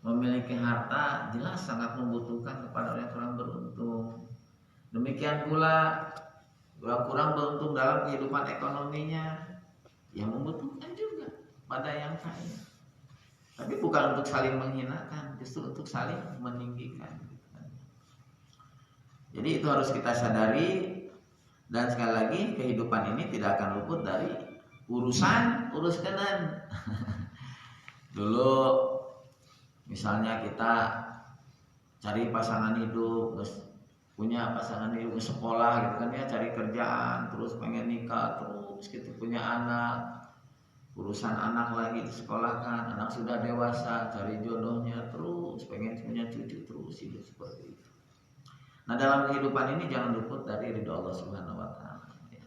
memiliki harta jelas sangat membutuhkan kepada orang yang kurang beruntung. Demikian pula orang kurang beruntung dalam kehidupan ekonominya, yang membutuhkan juga pada yang kaya. Tapi bukan untuk saling menghinakan, justru untuk saling meninggikan. Jadi itu harus kita sadari. Dan sekali lagi, kehidupan ini tidak akan luput dari urus-kenan. Dulu misalnya kita cari pasangan hidup, punya pasangan hidup, sekolah gitu kan ya, cari kerjaan, terus pengen nikah, terus gitu, punya anak, urusan anak lagi disekolahkan, anak sudah dewasa, cari jodohnya, terus pengen punya cucu, terus hidup seperti itu. Nah, dalam kehidupan ini jangan luput dari ridho Allah Subhanahu wa taala. Ya.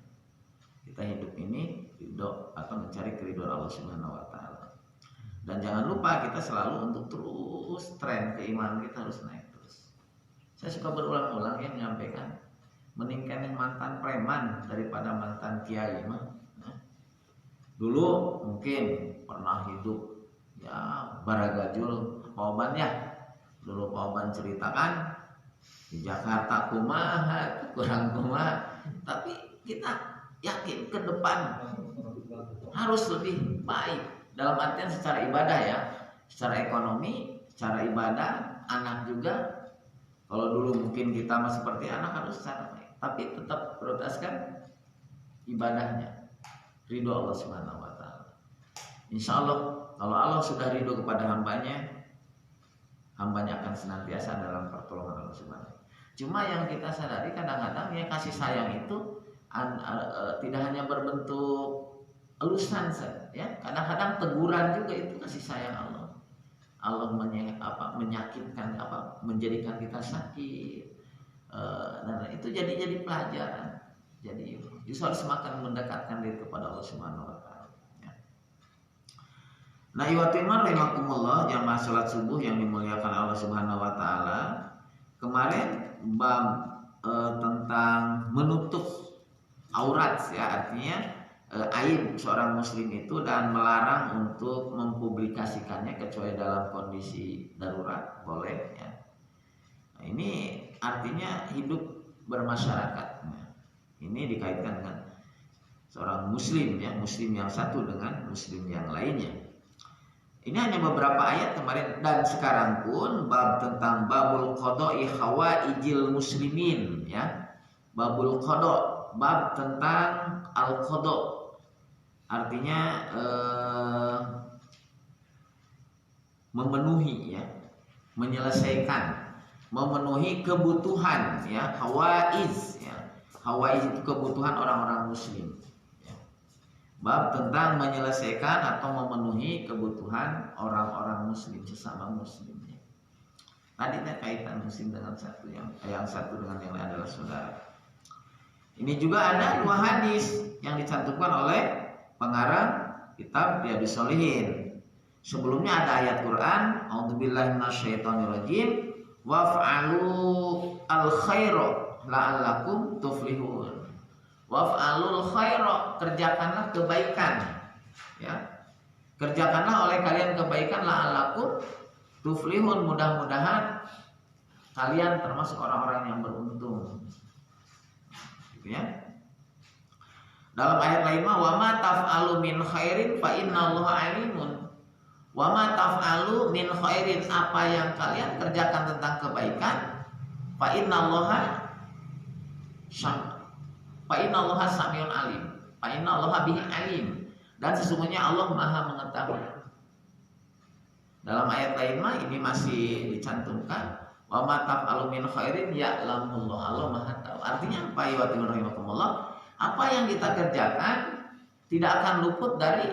Kita hidup ini ridho atau mencari keridhaan Allah Subhanahu wa taala. Dan jangan lupa kita selalu untuk terus tren keimanan kita harus naik terus. Saya suka berulang-ulang ya menyampaikan, mending mantan preman daripada mantan kiai mah. Nah, dulu mungkin pernah hidup ya baragajul Pauban ya. Dulu Pauban ceritakan di Jakarta kumaha, kurang kumaha, tapi kita yakin ke depan harus lebih baik dalam artian secara ibadah ya, secara ekonomi, secara ibadah, anak juga. Kalau dulu mungkin kita masih seperti anak harus secara baik, tapi tetap prioritaskan ibadahnya, ridho Allah Subhanahu wa taala. Insya Allah kalau Allah sudah ridho kepada hambanya akan senantiasa dalam pertolongan Allah Subhanahu. Cuma yang kita sadari kadang-kadang ya kasih sayang itu tidak hanya berbentuk elusan saja, ya. Kadang-kadang teguran juga itu kasih sayang Allah. Allah menyakitkan menjadikan kita sakit. Dan itu jadi pelajaran. Jadi justru harus semakin mendekatkan diri kepada Allah Subhanahu wa taala. Nah, iwatimar rahimakumullah, jamaah salat subuh yang dimuliakan Allah Subhanahu wa taala. Kemarin bab tentang menutup aurat ya, artinya aib seorang muslim itu dan melarang untuk mempublikasikannya kecuali dalam kondisi darurat boleh ya. Nah, ini artinya hidup bermasyarakat. Nah, ini dikaitkan dengan seorang muslim ya, muslim yang satu dengan muslim yang lainnya. Ini hanya beberapa ayat kemarin, dan sekarang pun bab tentang babul qada'i hawaijil muslimin ya. Babul qada', bab tentang al-qada'. Artinya memenuhi ya, menyelesaikan, memenuhi kebutuhan ya, hawaiz ya. Hawaiz itu kebutuhan orang-orang muslim. Bab tentang menyelesaikan atau memenuhi kebutuhan orang-orang muslim, sesama muslimnya. Tadi kaitan muslim dengan yang satu dengan yang lain adalah saudara. Ini juga ada dua hadis yang dicantumkan oleh pengarang kitab Riyadhus Shalihin. Sebelumnya ada ayat Quran, A'udzubillahi minasyaitonirrajim, waf'alu al-khaira la'allakum tuflihun. Waf'alul khaira, kerjakanlah kebaikan ya. Kerjakanlah oleh kalian kebaikan la'allakum tuflihun, mudah-mudahan kalian termasuk orang-orang yang beruntung. Gitu ya. Dalam ayat lain mah wa ma taf'alu min khairin fa innallaha alimun. Wa ma taf'alu min khairin, apa yang kalian kerjakan tentang kebaikan, fa innallaha samiun alim. Fa innallaha bihi alim. Dan sesungguhnya Allah Maha mengetahui. Dalam ayat lain mah ini masih dicantumkan wa ma taf'alu min khairin ya'lamullah, Allah Maha tahu. Artinya apa ya rahimakumullah? Apa yang kita kerjakan tidak akan luput dari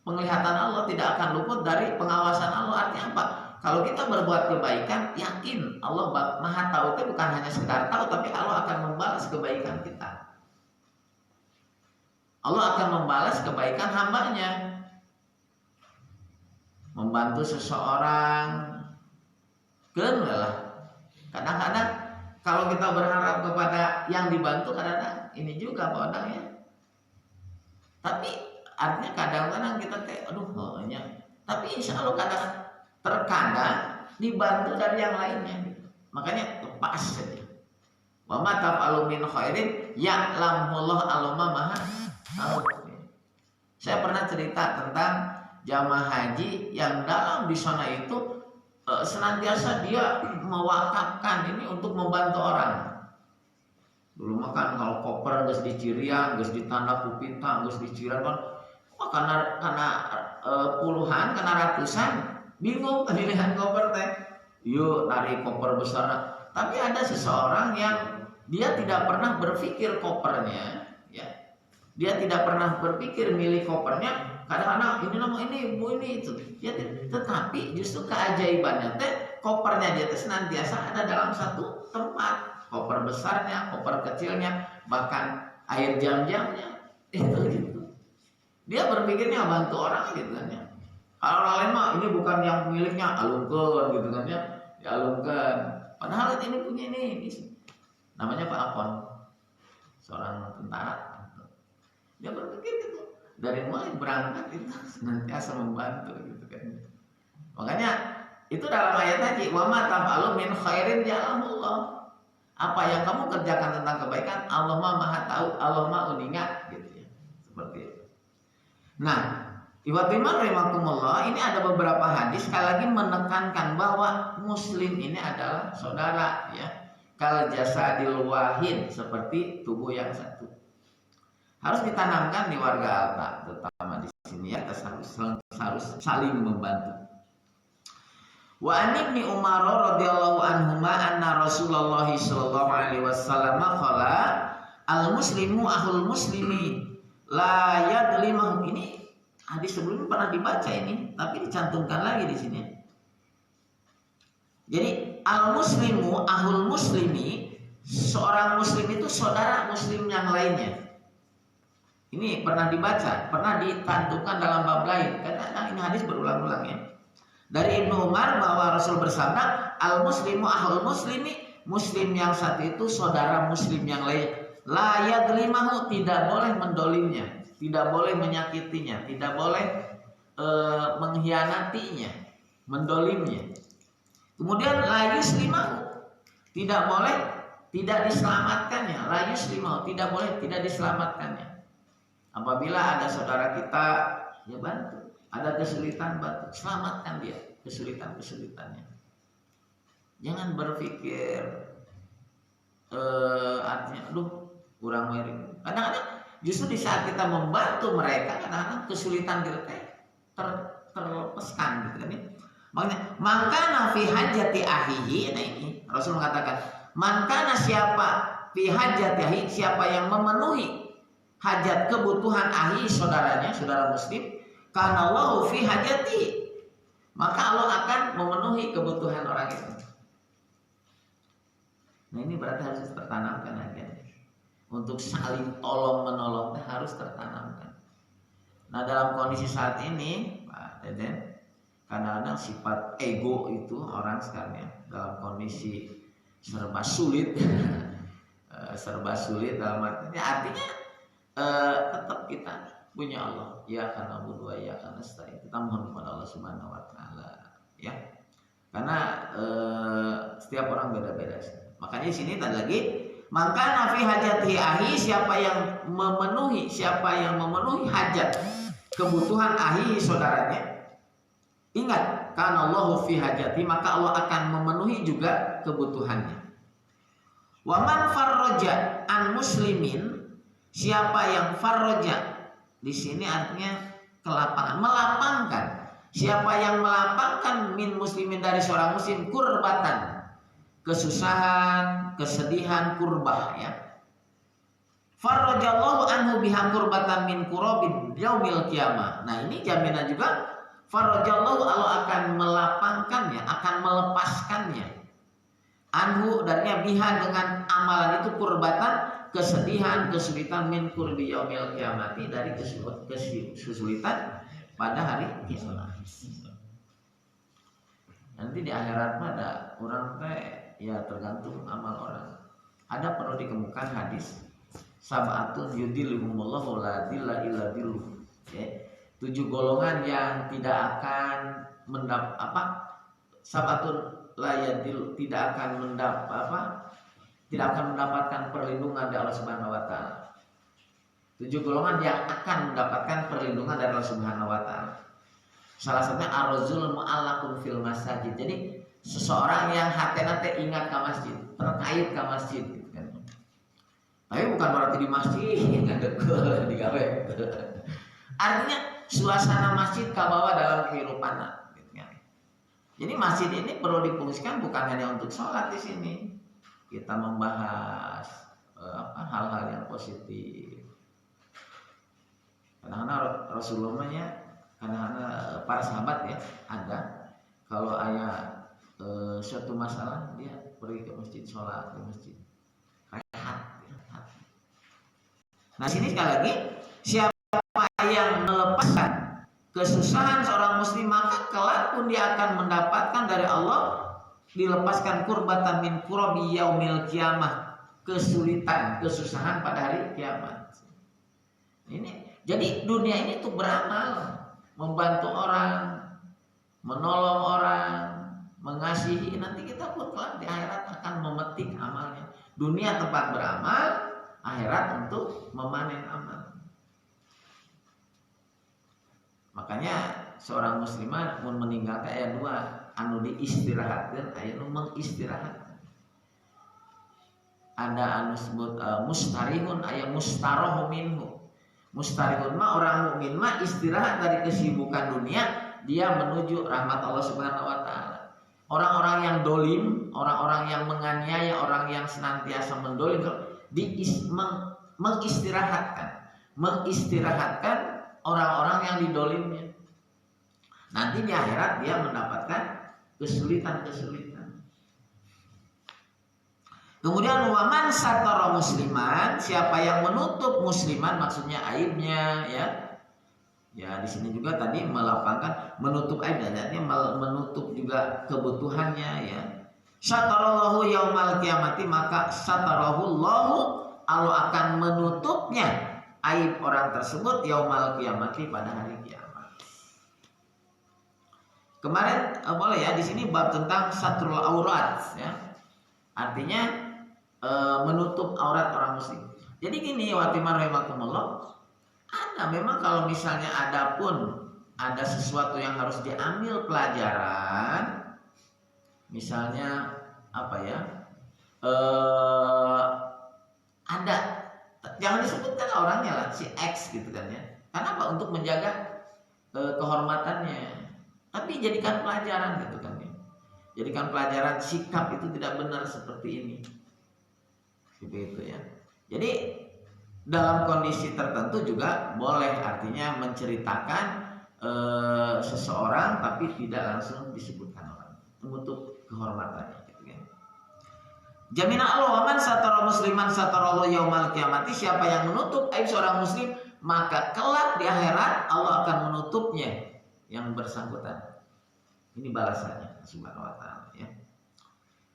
penglihatan Allah, tidak akan luput dari pengawasan Allah. Artinya apa? Kalau kita berbuat kebaikan, yakin Allah Maha tahu. Itu bukan hanya sekedar tahu, tapi Allah akan membalas kebaikan kita. Allah akan membalas kebaikan hambanya. Membantu seseorang, kadang-kadang kalau kita berharap kepada yang dibantu, kadang-kadang ini juga ya. Tapi artinya kadang-kadang kita kayak hanya Tapi insya Allah terkadang dibantu dari yang lainnya. Makanya lepas saja. Wa ma taf'alu min khairin ya'lamullah alama maha tahu. Saya pernah cerita tentang jamaah haji yang dalam di sana itu senantiasa dia mewakafkan ini untuk membantu orang. Dulu makan kalau koper geus dicirian, geus ditanda ku pita, geus dicirian karena puluhan, karena ratusan bingung pemilihan koper teh. Yuk narik koper besar. Tapi ada seseorang yang dia tidak pernah berpikir kopernya, ya. Dia tidak pernah berpikir milik kopernya. Kadang-kadang ini nama ini, bu ini itu. Ya, tetapi justru keajaibannya teh kopernya dia teh senantiasa ada dalam satu tempat. Koper besarnya, koper kecilnya, bahkan air jam-jamnya itu gitu. Dia berpikirnya bantu orang gitu kan ya. Kalau orang lain mah ini bukan yang miliknya, alungkeun gitu kan ya. Dialungkan. Padahal ini punya ini. Namanya Pak Apon. Seorang tentara. Dia berpikir gitu. Dari mulai berangkat itu senantiasa membantu gitu kan. Makanya itu dalam ayat tadi, wa ma taf'alu min khairin ya'lamullah. Apa yang kamu kerjakan tentang kebaikan, Allah Maha tahu, Allah Maha uningat gitu ya. Seperti itu. Nah, Iwatiman rahimakumullah, ini ada beberapa hadis sekali lagi menekankan bahwa muslim ini adalah saudara ya. Kal jasadil wahid, seperti tubuh yang satu. Harus ditanamkan di warga Alta, terutama di sini ya, harus saling membantu. Wa an Ibnu Umar radhiyallahu anhuma anna Rasulullah sallallahu alaihi wasallam qala al muslimu akhul muslimi la yadlimu. Ini hadis sebelumnya pernah dibaca ini, tapi dicantumkan lagi di sini. Jadi al muslimu akhul muslimi, seorang muslim itu saudara muslim yang lainnya. Ini pernah dibaca, pernah dicantumkan dalam bab lain. Karena ini hadis berulang-ulang ya. Dari Ibnu Umar bahwa Rasul bersabda, al muslimu akhul muslimi, muslim yang satu itu saudara muslim yang lain. La yadlimahu, tidak boleh mendolimnya, tidak boleh menyakitinya, tidak boleh mengkhianatinya, mendolimnya. Kemudian la yuslimahu, tidak boleh tidak diselamatkannya. La yuslimahu, tidak boleh tidak diselamatkannya. Apabila ada saudara kita, ya bantu. Ada kesulitan, bantu, selamatkan dia kesulitannya. Jangan berpikir artinya, aduh kurang mirip. Kadang-kadang justru di saat kita membantu mereka, kadang-kadang kesulitan kita terlepaskan gitu kan ya. Makanya maka fi hajati ahihi, nah ini Rasul mengatakan, maka siapa fi hajati ahihi, siapa yang memenuhi hajat kebutuhan ahi saudaranya, saudara muslim, karena Allahu fi hajati, maka Allah akan memenuhi kebutuhan orang itu. Nah ini berarti harus tertanamkan aja. Untuk saling tolong menolong harus tertanamkan. Nah dalam kondisi saat ini, Pak Deden, kadang-kadang sifat ego itu orang sekarang ya, dalam kondisi serba sulit, dalam artinya tetap kita punya Allah, ya karena berdua, ya karena nasta'in. Kita mohon kepada Allah Subhanahu wa taala ya. Karena setiap orang beda-beda. Makanya di sini tadi lagi, maka nafi hajati ahi, siapa yang memenuhi hajat kebutuhan ahi saudaranya. Ingat, karena Allah fi hajati, maka Allah akan memenuhi juga kebutuhannya. Wa man farraja an muslimin, siapa yang farraja di sini artinya kelapangan, melapangkan. Siapa yang melapangkan min muslimin, dari seorang muslim, kurbatan, kesusahan, kesedihan, kurbah ya. Farrajallahu anhu biha kurbatan min kurabin yaumil qiyamah. Nah, ini jaminan juga, farrajallahu, Allah akan melapangkannya, akan melepaskannya. Anhu darinya biha, dengan amalan itu, kurbatan, kesedihan, kesulitan, min kurbi yaumil qiyamati, dari kesulitan pada hari kiamat. Nanti di akhirat ada orang ya tergantung amal orang. Ada perlu dikemukakan hadis, sab'atun yudilluhumullahu la dilla illa dilluh. Ya. 7 golongan yang tidak akan sabatun layadil, tidak akan mendapatkan perlindungan dari Allah Subhanahu wa taala. 7 golongan yang akan mendapatkan perlindungan dari Allah Subhanahu wa taala. Salah satunya ar-rajul mu'allaqun fil masajid. Jadi seseorang yang hati-hati ingat ke masjid, terkait ke masjid gitu kan. Tapi bukan berarti di masjid ngadeg digawe. Artinya suasana masjid kabawa dalam kehidupan gitu kan. Jadi masjid ini perlu difungsikan bukan hanya untuk sholat di sini. Kita membahas hal-hal yang positif. Kadang-kadang Rasulullahnya, kadang-kadang para sahabat ya ada kalau ayah suatu masalah dia pergi ke masjid, sholat di masjid, rehat. Nah sini sekali lagi, siapa yang melepaskan kesusahan seorang muslim, maka kelak pun dia akan mendapatkan dari Allah, dilepaskan kurbatan min kurabi yaumil kiamah, kesulitan, kesusahan pada hari kiamat. Ini jadi dunia ini tuh beramal, membantu orang, menolong orang, mengasihi. Nanti kita pun kelak di akhirat akan memetik amalnya. Dunia tempat beramal, akhirat untuk memanen amal. Makanya seorang muslimah mun meninggalkan ayat 2 anu diistirahatkan, ayat nu mengistirahatkan. Ada anu sebut mustarihun, ayat mustarahu minhu. Mustarihun mah orang mukmin mah istirahat dari kesibukan dunia, dia menuju rahmat Allah Subhanahu wa taala. Orang-orang yang dolim, orang-orang yang menganiaya, orang yang senantiasa mendolim, mengistirahatkan orang-orang yang didolimnya. Nanti di akhirat dia mendapatkan kesulitan-kesulitan. Kemudian waman satara musliman, siapa yang menutup musliman, maksudnya aibnya ya. Ya di sini juga tadi melapangkan menutup aib, artinya menutup juga kebutuhannya ya. Satarallahu yaumal kiamati, maka satarahu Allahu, Allah akan menutupnya aib orang tersebut yaumal kiamati, pada hari kiamat. Kemarin boleh ya di sini bab tentang satrul aurat ya. Artinya menutup aurat orang muslim. Jadi gini, watimar rahimakumullah, ada memang kalau misalnya ada sesuatu yang harus diambil pelajaran, misalnya apa ya, ada, jangan disebutkan orangnya lah, si X gitu kan ya. Karena apa? Untuk menjaga kehormatannya. Tapi jadikan pelajaran gitu kan ya. Jadikan pelajaran sikap itu tidak benar seperti ini. Seperti itu ya. Jadi dalam kondisi tertentu juga boleh, artinya menceritakan seseorang tapi tidak langsung disebutkan orang, menutup kehormatannya gitu kan. Jaminan Allah, waman satara musliman satarallahu yaumal kiamati, siapa yang menutup aib seorang muslim, maka kelak di akhirat Allah akan menutupnya yang bersangkutan. Ini balasannya Subhanahu wa taala ya.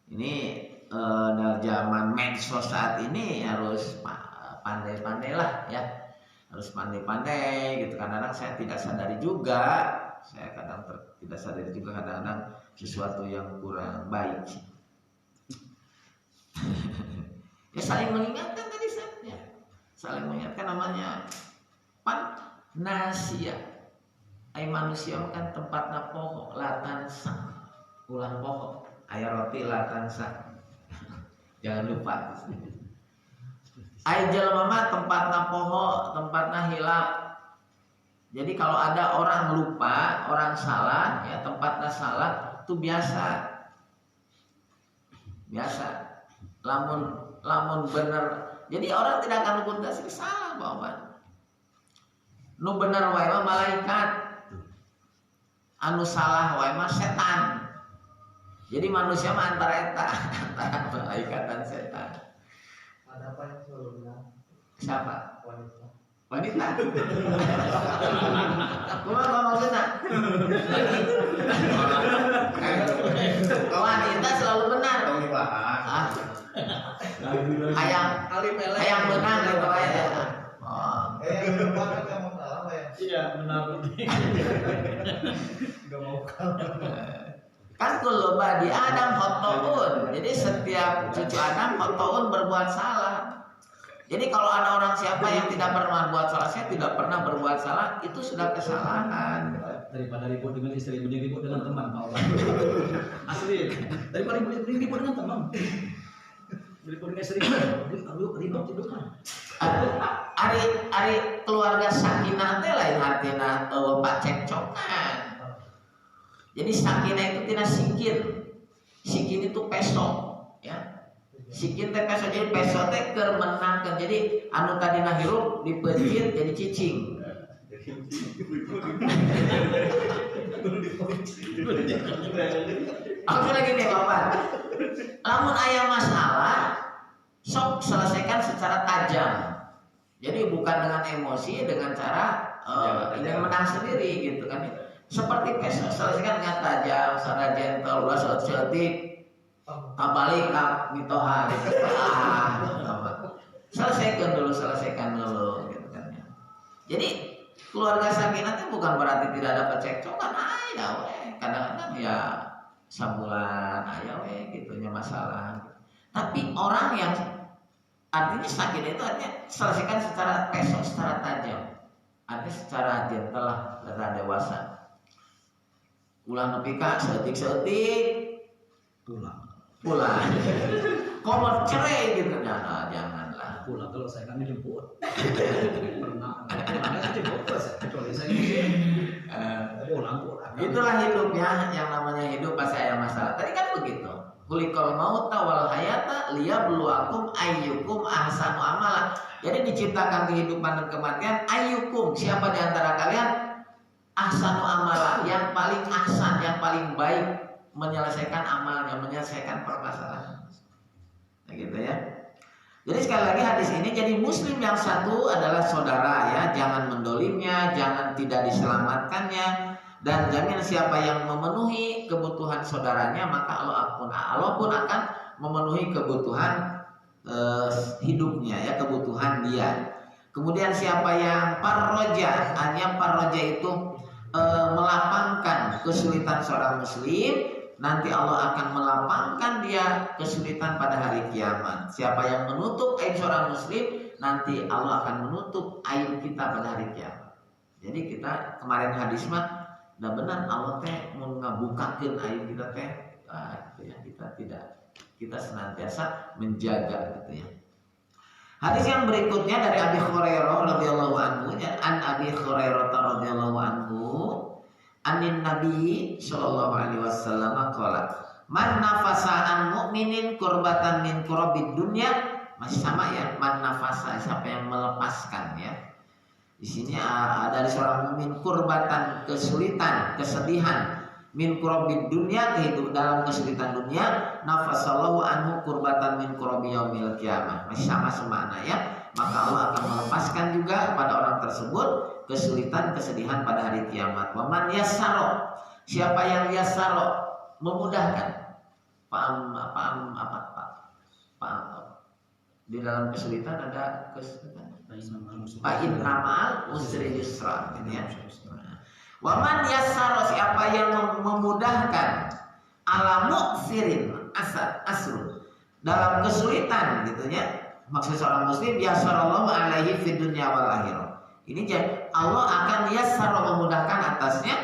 Ini dalam zaman medsos saat ini harus pandai-pandai lah ya, harus pandai-pandai gitu. Kadang-kadang saya tidak sadari juga, tidak sadari juga kadang-kadang sesuatu yang kurang baik. Ya saling mengingatkan tadi saya, saling mengingatkan, namanya nasia. Ai manusia kan tempatna poho latansa, ulah poho, aya roti latansa. Jangan lupa. Ai jalma mah tempatna poho, tempatna hilap. Jadi kalau ada orang lupa, orang salah, ya tempatnya salah, itu biasa. Biasa. Lamun bener. Jadi orang tidak akan luput dari salah, Bapak. Nu bener wae mah malaikat. Anu salah wae mah setan. Jadi manusia mah antara antara malaikat dan setan. Ada apa yang sebelumnya? Siapa? Wanita. Wanita. Kumaha maksudna? Wanita selalu benar. Hayang menang gitu ya. Oh. Yang depan kan kamu salah ya? Iya benar. Gak mau kalah. Kan kullu bani Adam khotoun. Jadi setiap cucu Adam khotoun berbuat salah. Jadi kalau ada orang siapa yang tidak pernah berbuat salah, saya tidak pernah berbuat salah, itu sudah kesalahan. Daripada ribut dengan istri, mending ribut dengan teman, Pak Allah. Asli. Daripada ribut dengan teman. Ribut dengan istri, ribut itu kan. Ari keluarga sakinah teh lain artina Pak cekcokan. Jadi sakinah itu tina sikin. Sikin itu peso, ya. Sikin teh peso, jadi peso teh keur menangkeun. Jadi anu tadina hirup dipeujit jadi cicing. Aku lagi nih Bapak. Lamun aya masalah, sok selesaikan secara tajam. Jadi bukan dengan emosi, dengan cara ingin menang sendiri gitu kan. Seperti peso, selesaikan dengan tajam, secara gentle, ulah setik, kabalik mitoha gitu. Selesaikan dulu gitu kan. Jadi keluarga sakinah itu bukan berarti tidak ada percekcokan, aya we. Kadang-kadang ya sabulan aya we gitunya masalah. Tapi orang yang artinya sakinah itu artinya selesaikan secara peso, secara tajam. Artinya secara gentle lah, secara dewasa. Ulah nepi ka seutik-seutik Pulang. Komod cerai gitu. Nah, janganlah. Pulang kalau saya kan dijemput. Pernah. Pulangnya dijemput saya. Kecuali saya pulang. Itulah hidupnya, yang namanya hidup pas ada masalah. Tadi kan begitu. Kulikal mauta wal hayata liyabluwakum ayyukum ahsanu amala. Jadi diciptakan kehidupan dan kematian ayyukum, siapa di antara kalian ahsanu amala, yang paling ahsan, yang paling baik menyelesaikan amalnya, menyelesaikan permasalahan. Nah, gitu ya. Jadi sekali lagi hadis ini, jadi muslim yang satu adalah saudara ya, jangan mendolimnya, jangan tidak diselamatkannya, dan jamin siapa yang memenuhi kebutuhan saudaranya maka Allah pun akan memenuhi kebutuhan hidupnya ya, kebutuhan dia. Kemudian siapa yang parroja, hanya parroja itu melapangkan kesulitan seorang muslim, nanti Allah akan melapangkan dia kesulitan pada hari kiamat. Siapa yang menutup aib seorang muslim, nanti Allah akan menutup aib kita pada hari kiamat. Jadi kita kemarin hadis mah, nah benar Allah teh mau ngabukakeun aib kita teh, gitu ya, kita senantiasa menjaga gitu ya. Hadis yang berikutnya dari Abi Hurairah radhiyallahu anhu, an Abi Hurairah radhiyallahu anhu, anin Nabi sallallahu alaihi wasallam qala, man nafasa an mu'minin kurbatan min kurabid dunya, masih sama ya, man nafasa, siapa yang melepaskan ya. Di sini ada seorang mukmin kurbatan, kesulitan, kesedihan, min kurabid dunya, kehidupan dalam kesulitan dunia, nafasallahu anhu kurbatan min kurabi yaumil qiyamah. Masih sama semakna ya. Maka Allah akan melepaskan juga pada orang tersebut kesulitan, kesedihan pada hari kiamat. Waman yassaro, siapa yang yassaro, memudahkan. Paham di dalam kesulitan ada kesulitan. Fa'in ramal usri yusra, gitu ya. Waman yassaro, siapa yang memudahkan ala mu'sirin asru, dalam kesulitan gitu ya. Maksud seorang muslim, yassarallahu alaihi fid dunya wal akhirah. Ini Allah akan yassara, memudahkan atasnya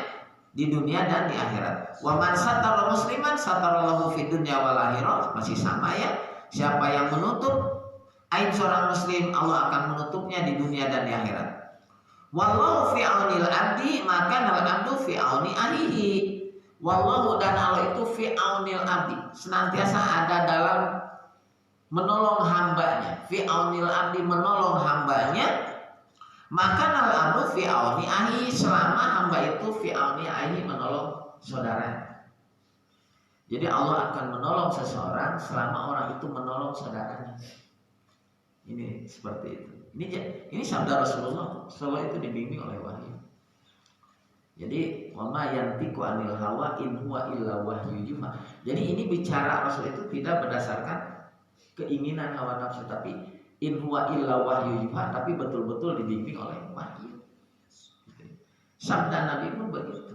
di dunia dan di akhirat. Wa man satara musliman satarallahu fid dunya wal akhirah, masih sama ya. Siapa yang menutup aib seorang muslim, Allah akan menutupnya di dunia dan di akhirat. Wallahu fi aunil abdi, maka al abdu fi auni ahihi. Wallahu, dan Allah itu fi aunil abdi, senantiasa ada dalam menolong hambanya. Fi aunil abdi, menolong hambanya. Maka al abdu fi auni ahihi, selama hamba itu fi auni ahihi, menolong saudaranya. Jadi Allah akan menolong seseorang selama orang itu menolong saudaranya. Ini seperti itu. Ini sabda Rasulullah. Rasulullah itu dibimbing oleh wahyu. Jadi wama yantiqu anil hawa in huwa illa wahyu yuha. Jadi ini bicara Rasul itu tidak berdasarkan keinginan hawa nafsu, tapi in huwa illa wahyu yuha, tapi betul-betul dibimbing oleh wahyu. Sabda Nabi pun begitu.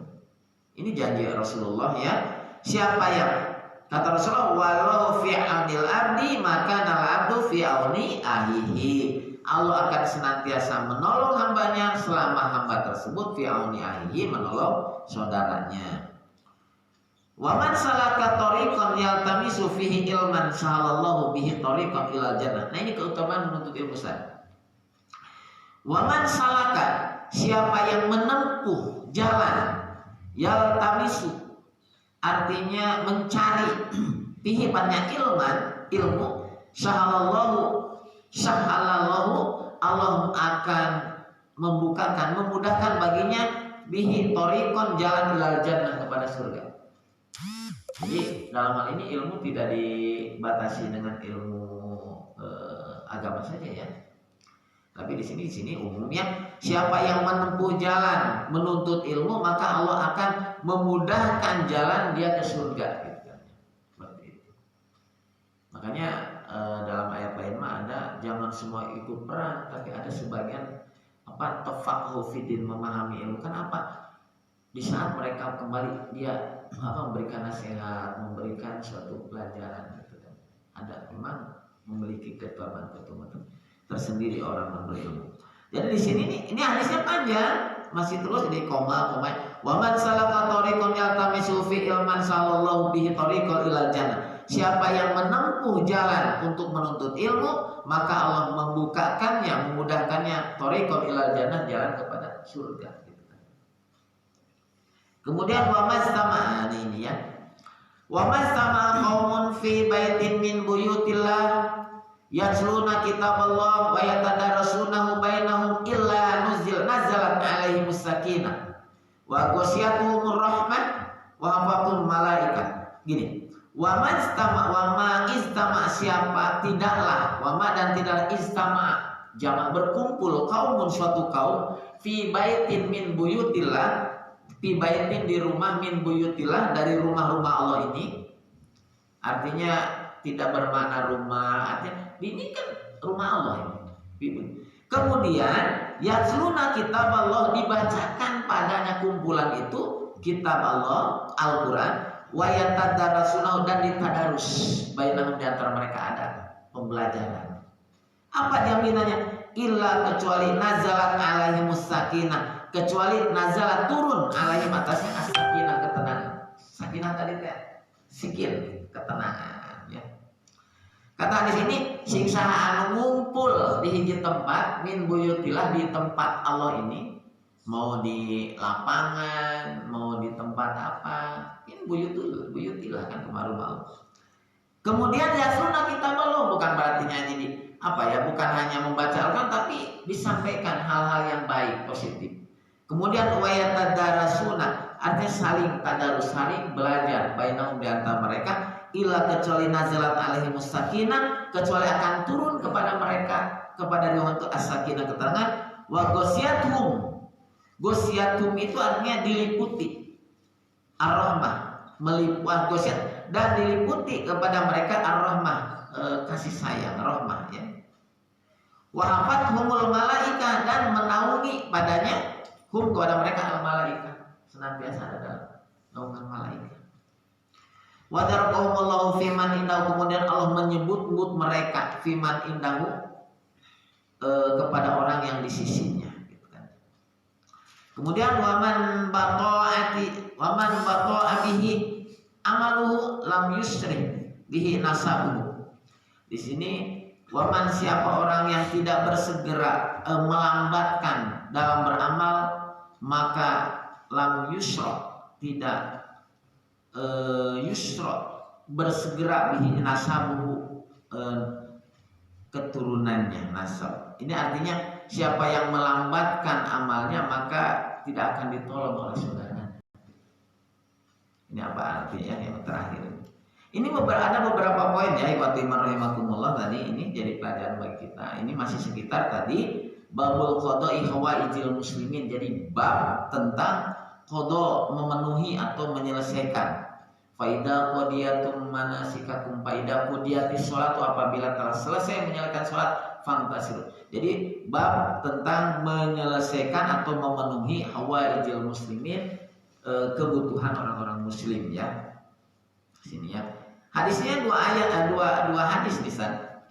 Ini janji Rasulullah ya. Siapa yang kata Rasulullah, walau fi aunil abdi maka nal abdu fi auni ahihi. Allah akan senantiasa menolong hambanya selama hamba tersebut fi auni ahihi, menolong saudaranya. Wa man salaka tariqan yaltamisu fihi ilman sahalallahu bihi tariqan ilal jannah. Nah, ini keutamaan menuntut ilmu saya. Wa man salaka, siapa yang menempuh jalan, yaltamisu artinya mencari, fihi banyak ilmu, sahalallahu Allah akan memudahkan baginya bihi tariqan jalan ilal jannah kepada surga. Jadi dalam hal ini ilmu tidak dibatasi dengan ilmu agama saja ya. Tapi di sini umumnya siapa yang menempuh jalan menuntut ilmu maka Allah akan memudahkan jalan dia ke surga. Gitu kan. Seperti itu. Makanya dalam ayat lain mah ada jangan semua ikut perang, tapi ada sebagian tafaqahu fiddin, memahami ilmu. Kenapa? Di saat mereka kembali dia memberikan nasihat, memberikan suatu pelajaran gitu kan. Ada memang memiliki keutamaan tersendiri orang berilmu. Jadi di sini ini hadisnya panjang, masih terus di koma. Wa man salaka tariqan yaltamisu fi ilman sallallahu bihi tariqan ilal jannah. Siapa yang menempuh jalan untuk menuntut ilmu, maka Allah membukakannya, memudahkannya tariqan ilal jannah, jalan kepada surga. Kemudian wa mastama'a ini ya. Wa mastama'a qaumun fi baitin min buyutillah yatluna kitaballah wa yatadarasunahu bainahum illa nazalat alaihimus sakinah wa ghasyiyatuhumur rahmah wa hafatul malaikat. Gini, wa ma istama siapa tidaklah, wa ma dan tidaklah istama jamak berkumpul kaumun suatu kaum fi baitin min buyutillah, fi baitin di rumah min buyutillah dari rumah-rumah Allah ini. Artinya tidak bermakna rumah, artinya ini kan rumah Allah ini. Kemudian yatluna kitab Allah, dibacakan padanya kumpulan itu kitab Allah, Al-Quran, wa yatadarasunahu dan ditadarus bainahum, di antara mereka ada pembelajaran. Apa jaminannya? Illa kecuali nazalat alaihimus sakinah, kecuali nazalat turun alaihim atasnya as-sakinah, ketenangan. Sakinah tadi teh sikil, ketenangan. Kata di sini sing saha anu ngumpul di hiji tempat min buyutilah, di tempat Allah ini, mau di lapangan, mau di tempat apa, ini buyutilah kan kemarin Allah. Kemudian yasluna kitab Allah, bukan berartinya jadi bukan hanya membaca Al-Quran, tapi disampaikan hal-hal yang baik, positif. Kemudian wayatadarasuna, artinya saling tadarus, saling belajar bainahum, di antara mereka, illa kecuali nazalat alaihimus sakinah, kecuali akan turun kepada mereka, kepada dia untuk as-sakinah, keterangan. Wa ghasyiyatuhum itu artinya diliputi, ar-rahmah, meliputi dan diliputi kepada mereka ar-rahmah, kasih sayang, rahmah ya. Wa hafathumul malaikah, dan menaungi padanya kepada mereka al-malaikah, senantiasa ada naungan malaikat. Wa darqahumullahu fiman indahu, kemudian Allah menyebut mereka fiman indahu, kepada orang yang di sisinya gitu kan. Kemudian waman bata'a bihi amaluhu lam yusri bihi nasabuhu. Di sini waman, siapa orang yang tidak bersegera, melambatkan dalam beramal, maka lam yusra, tidak bersegera bihi nasabuhu, keturunannya, nasab. Ini artinya siapa yang melambatkan amalnya maka tidak akan ditolong oleh saudaranya. Ini apa artinya yang terakhir? Ini ada beberapa poin ya, ikhwati rahimakumullah, tadi ini jadi pelajaran bagi kita. Ini masih sekitar tadi babul qada'i hawaijil muslimin. Jadi bab tentang qada, memenuhi atau menyelesaikan. Faidah qadiyatum manasikakum, faidah qadiyatis sholatu, apabila telah selesai menyelesaikan sholat, fantasiru. Jadi bab tentang menyelesaikan atau memenuhi hawaijil muslimin, kebutuhan orang-orang muslim ya. Sini ya. Hadisnya dua hadis di sana.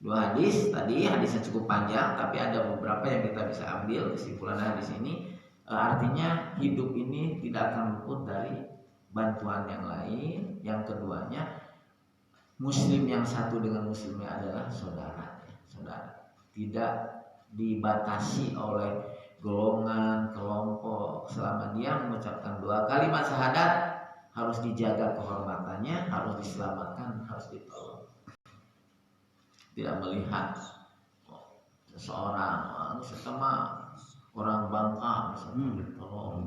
Dua hadis tadi, hadisnya cukup panjang tapi ada beberapa yang kita bisa ambil kesimpulan hadis ini. Artinya hidup ini tidak akan luput dari bantuan yang lain. Yang keduanya, muslim yang satu dengan muslimnya adalah saudara, saudara. Tidak dibatasi oleh golongan, kelompok. Selama dia mengucapkan dua kalimat syahadat, harus dijaga kehormatannya, harus diselamatkan, harus ditolong. Tidak melihat seseorang sesama orang Bangka misalnya ditolong.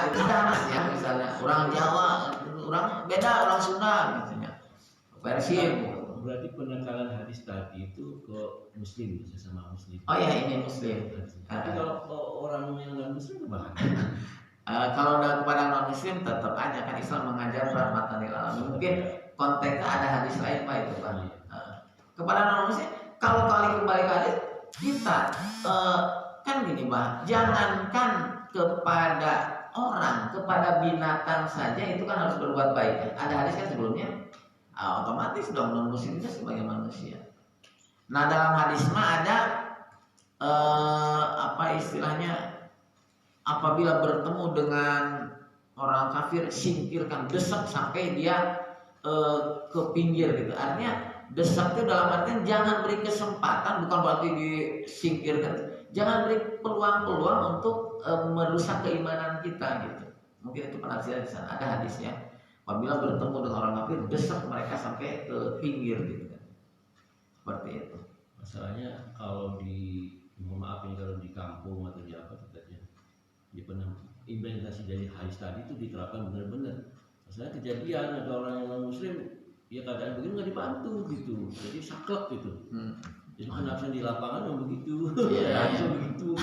Itu mas ya, misalnya orang Jawa, orang beda, orang Sunda misalnya, Persib. Berarti penekanan hadis tadi itu ke muslim, sesama muslim. Oh ya, ini muslim. Tapi kalau orang yang non muslim gimana? Kalau kepada non muslim tetap aja kan Islam mengajar rahmatan lil alamin. Mungkin konteksnya ada hadis lain pak itu pak. Kepada non muslim, kalau kembali ke hadis kita kan gini pak, jangankan kepada orang, kepada binatang saja itu kan harus berbuat baik. Ada hadis kan sebelumnya. Otomatis dong non muslim itu sebagai manusia. Nah dalam hadis mah ada apa istilahnya, apabila bertemu dengan orang kafir singkirkan, desak sampai dia ke pinggir gitu. Artinya desak itu dalam artian jangan beri kesempatan, bukan berarti disingkirkan. Jangan beri peluang-peluang untuk merusak keimanan kita gitu. Mungkin itu penafsiran di sana. Ada hadisnya. Apabila bertemu dengan orang kafir, desak mereka sampai ke pinggir gitu kan. Seperti itu. Masalahnya kalau mohon maaf ini kalau di kampung atau di apa katanya, di implementasi dari hadis tadi itu diterapkan benar-benar. Masalahnya kejadian ada orang yang non muslim, ya keadaan begini nggak dibantu gitu, jadi saklek gitu. Jadi penafsiran di lapangan yang begitu, begitu.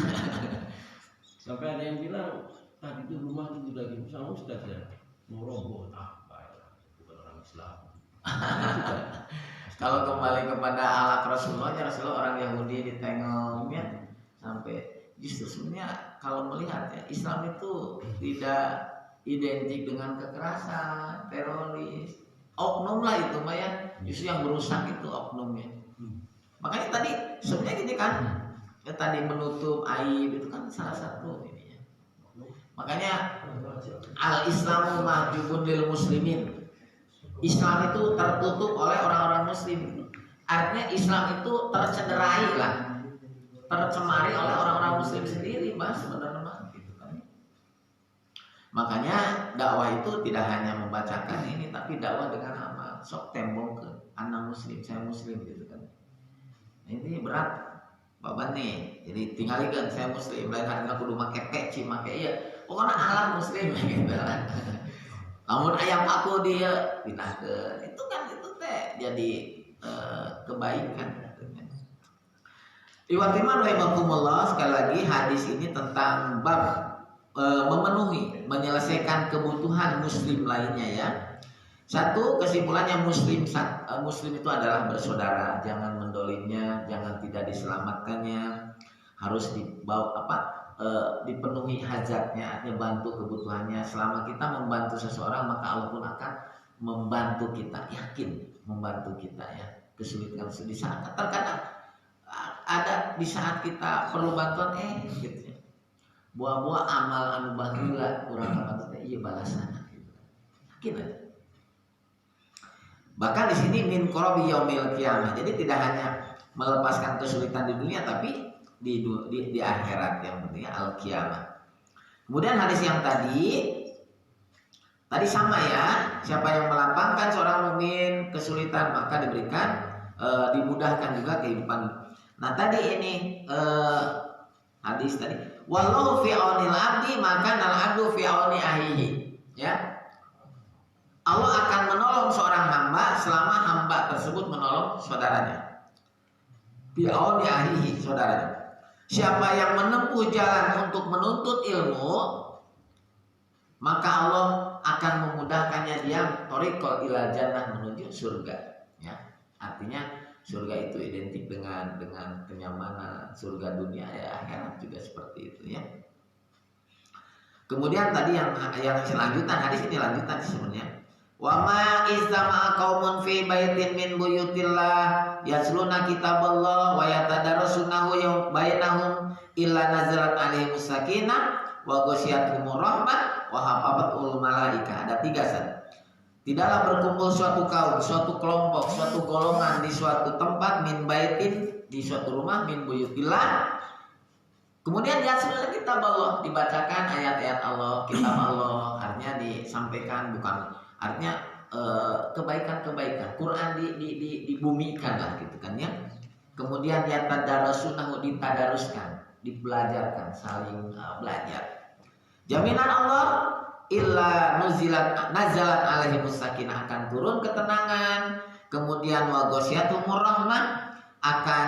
Sampai ada yang bilang tadi itu rumah itu udah gitu, sama ustaz ya. Mau roboh apa ya, bukan orang Islam. Kalau kembali kepada alak Rasulullah orang Yahudi ditengoknya sampai justru sebenarnya kalau melihat ya Islam itu tidak identik dengan kekerasan, teroris, oknum lah itu mah ya, justru yang merusak itu oknumnya. Makanya tadi sebenarnya gini kan, ya tadi menutup aib itu kan salah satu ini ya. Makanya al-Islamu mahjubun lil muslimin. Islam itu tertutup oleh orang-orang muslim. Artinya Islam itu tercederai lah, tercemari oleh orang-orang muslim sendiri, mas sebenarnya gitu kan. Makanya dakwah itu tidak hanya membacakan ini, tapi dakwah dengan amal. Sok tembok ke anak muslim, saya muslim gitu kan. Ini berat. Bapak nih, jadi tinggalkan saya muslim, lain hari aku udah make peci, make iya. Pokoknya alam muslim gitu kan. Namun ayam aku dia pindah itu kan itu teh jadi kebaikan. Iwatiman rahimakumullah, sekali lagi hadis ini tentang bab memenuhi, menyelesaikan kebutuhan muslim lainnya ya. Satu, kesimpulannya muslim itu adalah bersaudara, jangan mendolimnya, jangan tidak diselamatkannya, harus dibawa dipenuhi hajatnya, artinya bantu kebutuhannya. Selama kita membantu seseorang maka Allah pun akan membantu kita, yakin membantu kita ya. Kesulitan di saat terkadang ada di saat kita perlu bantuan gitu ya. Buah-buah amal anu baheula urang bantu teh ieu balasanna gitu. Yakin aja. Bahkan di sini min qarabi yaumil qiyamah. Jadi tidak hanya melepaskan kesulitan di dunia tapi di akhirat yang penting al qiyamah. Kemudian hadis yang tadi sama ya, siapa yang melapangkan seorang mukmin kesulitan maka diberikan dimudahkan juga kehidupan. Nah tadi ini hadis tadi wallahu fi aunil abdi maka nal abdu fi auni ahihi ya. Allah akan menolong seorang hamba selama hamba tersebut menolong saudaranya. Fi auni ahihi, saudaranya. Siapa yang menempuh jalan untuk menuntut ilmu, maka Allah akan memudahkannya dia thoriqul ila jannah, menuju surga. Ya, artinya surga itu identik dengan kenyamanan, surga dunia ya akhirat juga seperti itu ya. Kemudian tadi yang lanjutan hadis ini lanjutan sebenarnya. Wa ma izama qaumun fi baitin min buyutillah yasluna kitaballah wa yatadarasunahu bainahum illa nazalat alaihimus sakinah wa ghasyiyatuhumur rahmah wa hafafatul malaikah. Ada 3 san. Tidaklah berkumpul suatu kaum, suatu kelompok, suatu golongan di suatu tempat min baitin, di suatu rumah min buyutillah. Kemudian yasluna kitaballah, dibacakan ayat-ayat Allah, kitab Allah, artinya disampaikan, bukan artinya kebaikan-kebaikan. Quran dibumikan lah gitu kan ya. Kemudian yatadarasunahu, ditadaruskan, dibelajarkan, saling belajar. Jaminan Allah illa nazalat alaihimus sakinah, akan turun ketenangan. Kemudian wa ghasyiyatuhumur rahmah, akan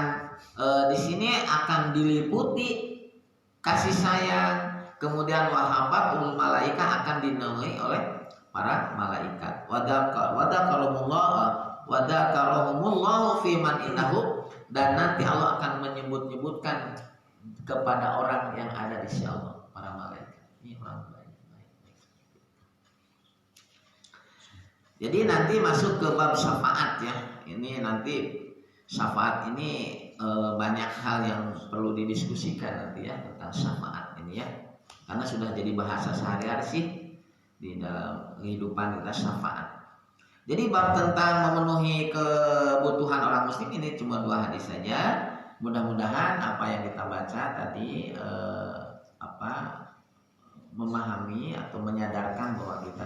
di sini akan diliputi kasih sayang. Kemudian wahafatul malaikah, akan dinaungi oleh para malaikat. Wadakarahumullahu fi man innahu, dan nanti Allah akan menyebut-nyebutkan kepada orang yang ada di sisi Allah, para malaikat. Ini orang baik. Jadi nanti masuk ke bab syafaat ya. Ini nanti syafaat ini banyak hal yang perlu didiskusikan nanti ya tentang syafaat ini ya, karena sudah jadi bahasa sehari-hari sih di dalam kehidupan kita syafaat. Jadi bab tentang memenuhi kebutuhan orang muslim ini cuma 2 hadis saja. Mudah-mudahan apa yang kita baca tadi memahami atau menyadarkan bahwa kita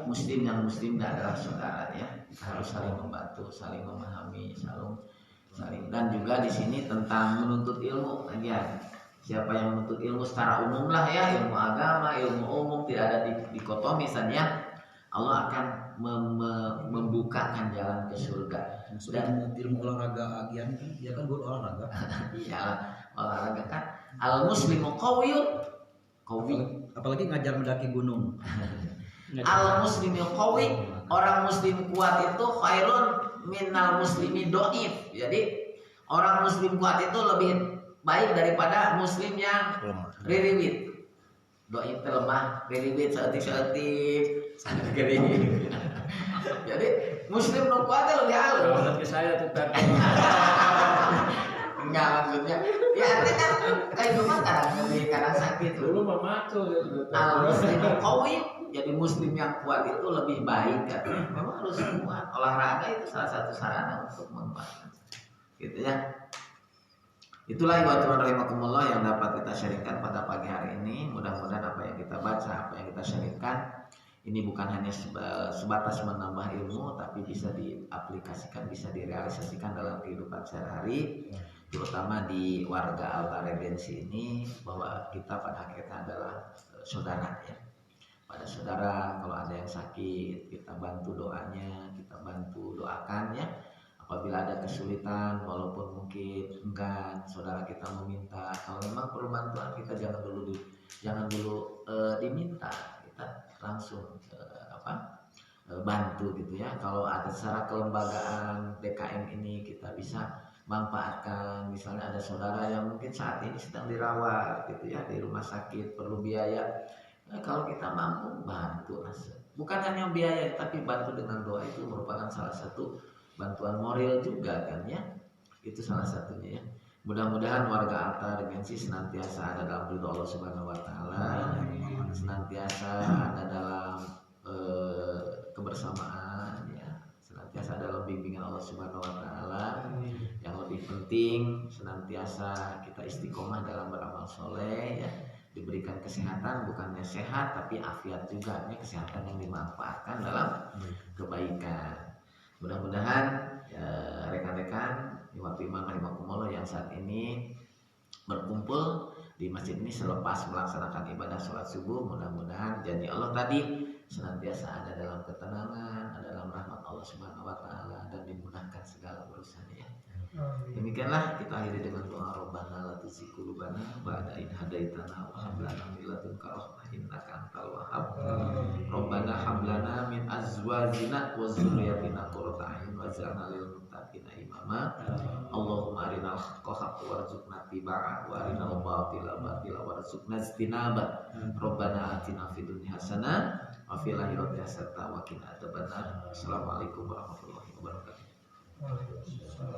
muslim yang muslim adalah saudara ya. Kita harus saling membantu, saling memahami, saling, dan juga di sini tentang menuntut ilmu ya. Siapa yang menuntut ilmu secara umum lah ya, ilmu agama, ilmu umum, tidak ada dikotomi saja, Allah akan membukakan jalan ke surga. Dan ilmu olahraga agian kan, dia kan guru olahraga. Iya, olahraga kan. Al muslimu qawiyyun, apalagi ngajar mendaki gunung. Al muslimu qawi, orang muslim kuat itu khairun minal muslimi doif. Jadi orang muslim kuat itu lebih baik daripada muslim yang ririwit. Doif itu lemah, ririwit seetik-seetik. Jadi muslim nu kuat lebih halus. Kalau ke saya tuh tadi. Enggak, maksudnya ya artinya kan kayak cuma kadang sakit Dulu mama tuh al muslim qawi, jadi muslim yang kuat itu lebih baik kan. Memang harus kuat. Olahraga itu salah satu sarana untuk menguatkan. Gitu ya. Itulah ibadah rahimakumullah yang dapat kita sharingkan pada pagi hari ini. Mudah-mudahan apa yang kita baca, apa yang kita sharingkan ini bukan hanya sebatas menambah ilmu, tapi bisa diaplikasikan, bisa direalisasikan dalam kehidupan sehari-hari, terutama di warga Al-Redensi ini, bahwa kita pada akhirnya adalah saudara ya. Pada saudara, kalau ada yang sakit, kita bantu doanya, kita bantu doakan ya. Apabila ada kesulitan, walaupun mungkin enggan, saudara kita meminta, kalau memang perlu bantuan, kita jangan dulu diminta, kita langsung bantu gitu ya. Kalau ada secara kelembagaan DKM ini kita bisa manfaatkan. Misalnya ada saudara yang mungkin saat ini sedang dirawat gitu ya di rumah sakit, perlu biaya. Kalau kita mampu bantu, bukan hanya biaya, tapi bantu dengan doa itu merupakan salah satu bantuan moral juga kan ya. Itu salah satunya ya. Mudah-mudahan warga Al-Redensi senantiasa ada dalam ridho Allah Subhanahu wa taala, senantiasa ada dalam kebersamaan ya, senantiasa dalam bimbingan Allah Subhanahu wa taala. Yang lebih penting senantiasa kita istiqomah dalam beramal soleh ya, diberikan kesehatan, bukannya sehat tapi afiat juga ya, kesehatan yang dimanfaatkan dalam kebaikan. Mudah-mudahan rekan-rekan Ibu Iman rahimakumullah yang saat ini berkumpul di masjid ini selepas melaksanakan ibadah sholat subuh, mudah-mudahan janji Allah tadi senantiasa ada dalam ketenangan, ada dalam rahmat Allah Subhanahu wa taala, dan dimudahkan segala urusannya ya. Demikianlah kita akhiri dengan doa Rabbana la tuzigh qulubana ba'da idh hadaitana wa hab lana min ladunka rahmah innaka antal wahhab. Rabbana hab lana min azwajina azwajina wa dzurriyyatina qurrata a'yun waj'alna lil muttaqina imama. Allahumma arinal haqqa haqqan warzuqna ittiba'ah wa arinal batila batila warzuqna ijtinaba. Rabbana atina fid dunya hasanah wa fil akhirati hasanah wa qina adzabannar. Assalamualaikum warahmatullahi wabarakatuh. Waalaikumsalam.